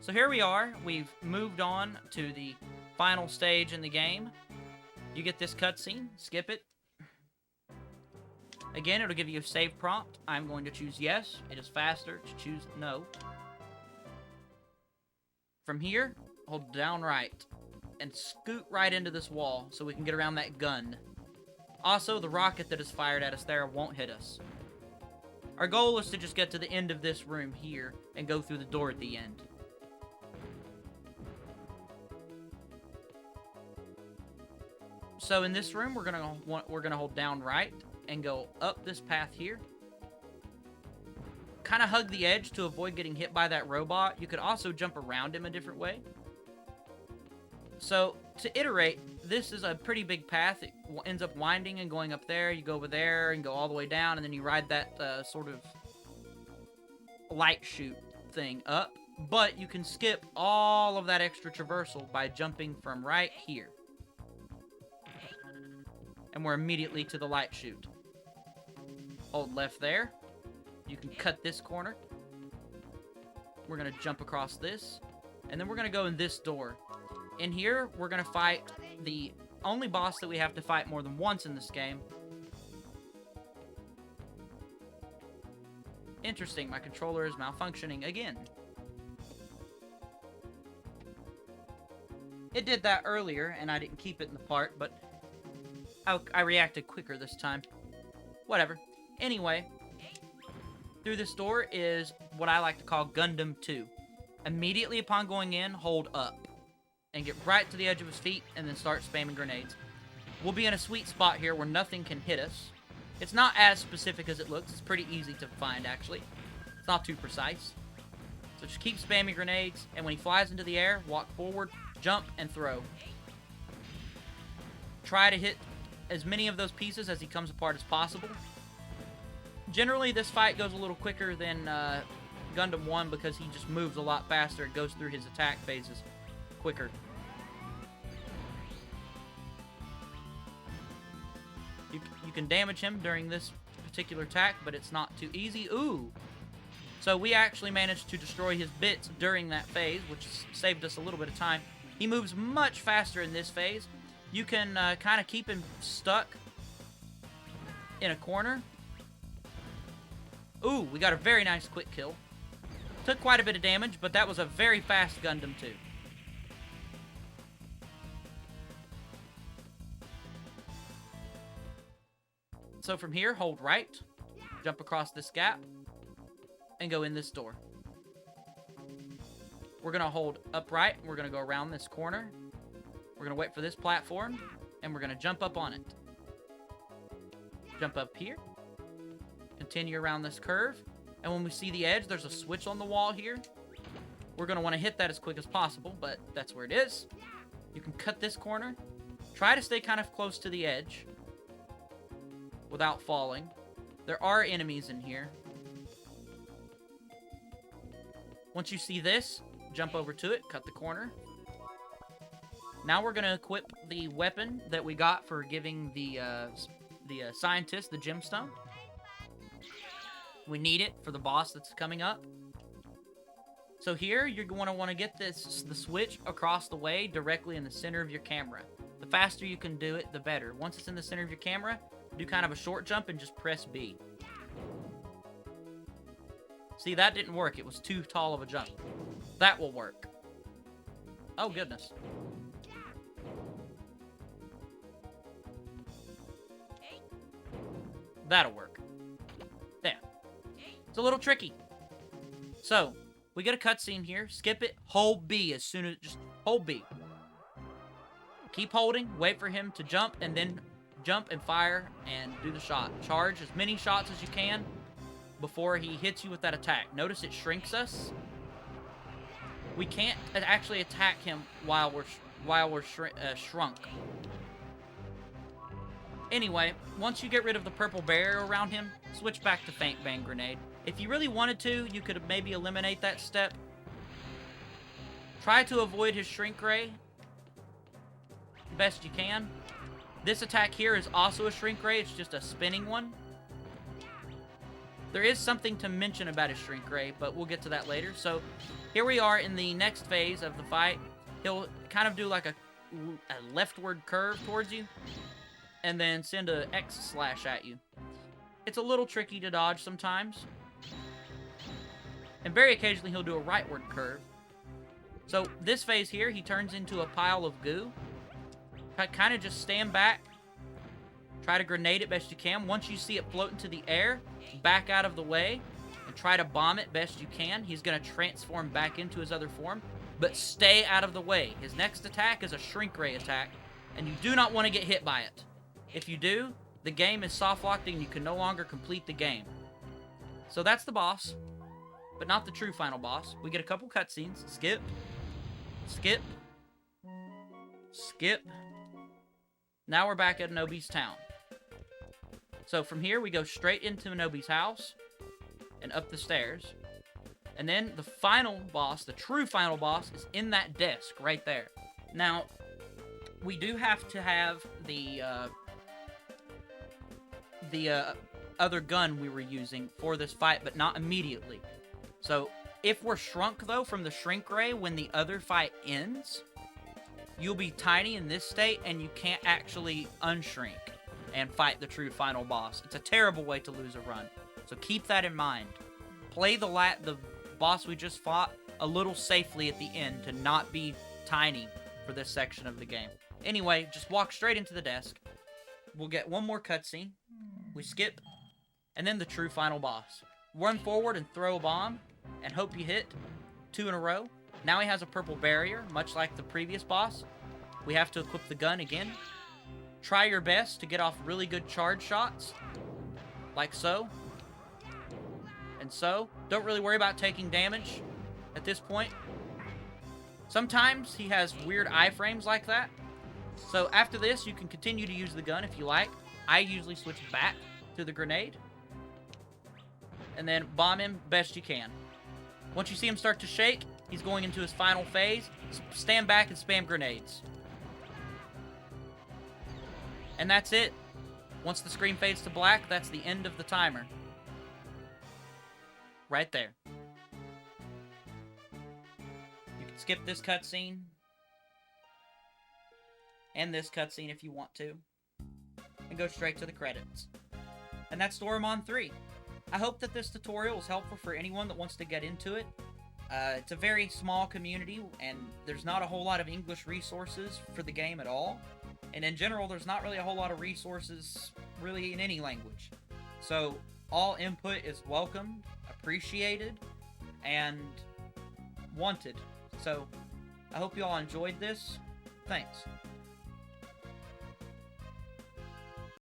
So here we are. We've moved on to the final stage in the game. You get this cutscene. Skip it. Again, it'll give you a save prompt. I'm going to choose yes. It is faster to choose no. From here, hold down right and scoot right into this wall so we can get around that gun. Also, the rocket that is fired at us there won't hit us. Our goal is to just get to the end of this room here and go through the door at the end. So in this room, we're gonna hold down right and go up this path here. Kind of hug the edge to avoid getting hit by that robot. You could also jump around him a different way. So to iterate, this is a pretty big path. It ends up winding and going up there. You go over there and go all the way down, and then you ride that sort of light chute thing up. But you can skip all of that extra traversal by jumping from right here. And we're immediately to the light chute. Hold left there. You can cut this corner. We're going to jump across this. And then we're going to go in this door. In here, we're going to fight the only boss that we have to fight more than once in this game. Interesting, my controller is malfunctioning again. It did that earlier, and I didn't keep it in the part, but I reacted quicker this time. Whatever. Anyway, through this door is what I like to call Gundam 2. Immediately upon going in, hold up. And get right to the edge of his feet, and then start spamming grenades. We'll be in a sweet spot here where nothing can hit us. It's not as specific as it looks. It's pretty easy to find, actually. It's not too precise. So just keep spamming grenades, and when he flies into the air, walk forward, jump, and throw. Try to hit as many of those pieces as he comes apart as possible. Generally, this fight goes a little quicker than Gundam 1 because he just moves a lot faster. It goes through his attack phases quicker. You can damage him during this particular attack, but it's not too easy. Ooh! So we actually managed to destroy his bits during that phase, which saved us a little bit of time. He moves much faster in this phase. You can kind of keep him stuck in a corner. Ooh, we got a very nice quick kill. Took quite a bit of damage, but that was a very fast Gundam 2. So from here, hold right, jump across this gap, and go in this door. We're going to hold upright, and we're going to go around this corner. We're going to wait for this platform, and we're going to jump up on it. Jump up here. Continue around this curve. And when we see the edge, there's a switch on the wall here. We're going to want to hit that as quick as possible, but that's where it is. You can cut this corner. Try to stay kind of close to the edge without falling. There are enemies in here. Once you see this, jump over to it, cut the corner. Now we're going to equip the weapon that we got for giving the scientist the gemstone. We need it for the boss that's coming up. So here, you're going to want to get the switch across the way directly in the center of your camera. The faster you can do it, the better. Once it's in the center of your camera, do kind of a short jump and just press B. See, that didn't work. It was too tall of a jump. That will work. Oh, goodness. That'll work. There. It's a little tricky. So, we get a cutscene here. Skip it. Hold B as soon as... Just hold B. Keep holding. Wait for him to jump, and then jump and fire and do the shot. Charge as many shots as you can before he hits you with that attack. Notice it shrinks us. We can't actually attack him while we're shrunk. Anyway, once you get rid of the purple barrier around him, switch back to Faint Bang Grenade. If you really wanted to, you could maybe eliminate that step. Try to avoid his Shrink Ray best you can. This attack here is also a Shrink Ray, it's just a spinning one. There is something to mention about his shrink ray, but we'll get to that later. So here we are in the next phase of the fight. He'll kind of do like a leftward curve towards you, and then send a X slash at you. It's a little tricky to dodge sometimes. And very occasionally he'll do a rightward curve. So this phase here, he turns into a pile of goo. Kind of just stand back. Try to grenade it best you can. Once you see it float into the air, back out of the way and try to bomb it best you can. He's going to transform back into his other form, but stay out of the way. His next attack is a shrink ray attack, and you do not want to get hit by it. If you do, the game is soft locked and you can no longer complete the game. So that's the boss, but not the true final boss. We get a couple cutscenes. Skip. Skip. Skip. Now we're back at Nobi's town. So from here, we go straight into Nobi's house and up the stairs. And then the final boss, the true final boss, is in that desk right there. Now, we do have to have the other gun we were using for this fight, but not immediately. So if we're shrunk, though, from the shrink ray when the other fight ends, you'll be tiny in this state, and you can't actually unshrink and fight the true final boss. It's a terrible way to lose a run. So keep that in mind. Play the boss we just fought a little safely at the end to not be tiny for this section of the game. Anyway, just walk straight into the desk. We'll get one more cutscene. We skip, and then the true final boss. Run forward and throw a bomb, and hope you hit 2 in a row. Now he has a purple barrier, much like the previous boss. We have to equip the gun again. Try your best to get off really good charge shots, like so. And so, don't really worry about taking damage at this point. Sometimes he has weird iframes like that. So after this, you can continue to use the gun if you like. I usually switch back to the grenade. And then bomb him best you can. Once you see him start to shake, he's going into his final phase. Stand back and spam grenades. And that's it. Once the screen fades to black, that's the end of the timer. Right there. You can skip this cutscene. And this cutscene if you want to. And go straight to the credits. And that's Doraemon 3. I hope that this tutorial is helpful for anyone that wants to get into it. It's a very small community, and there's not a whole lot of English resources for the game at all. And in general, there's not really a whole lot of resources really in any language. So all input is welcome, appreciated, and wanted. So I hope you all enjoyed this. Thanks.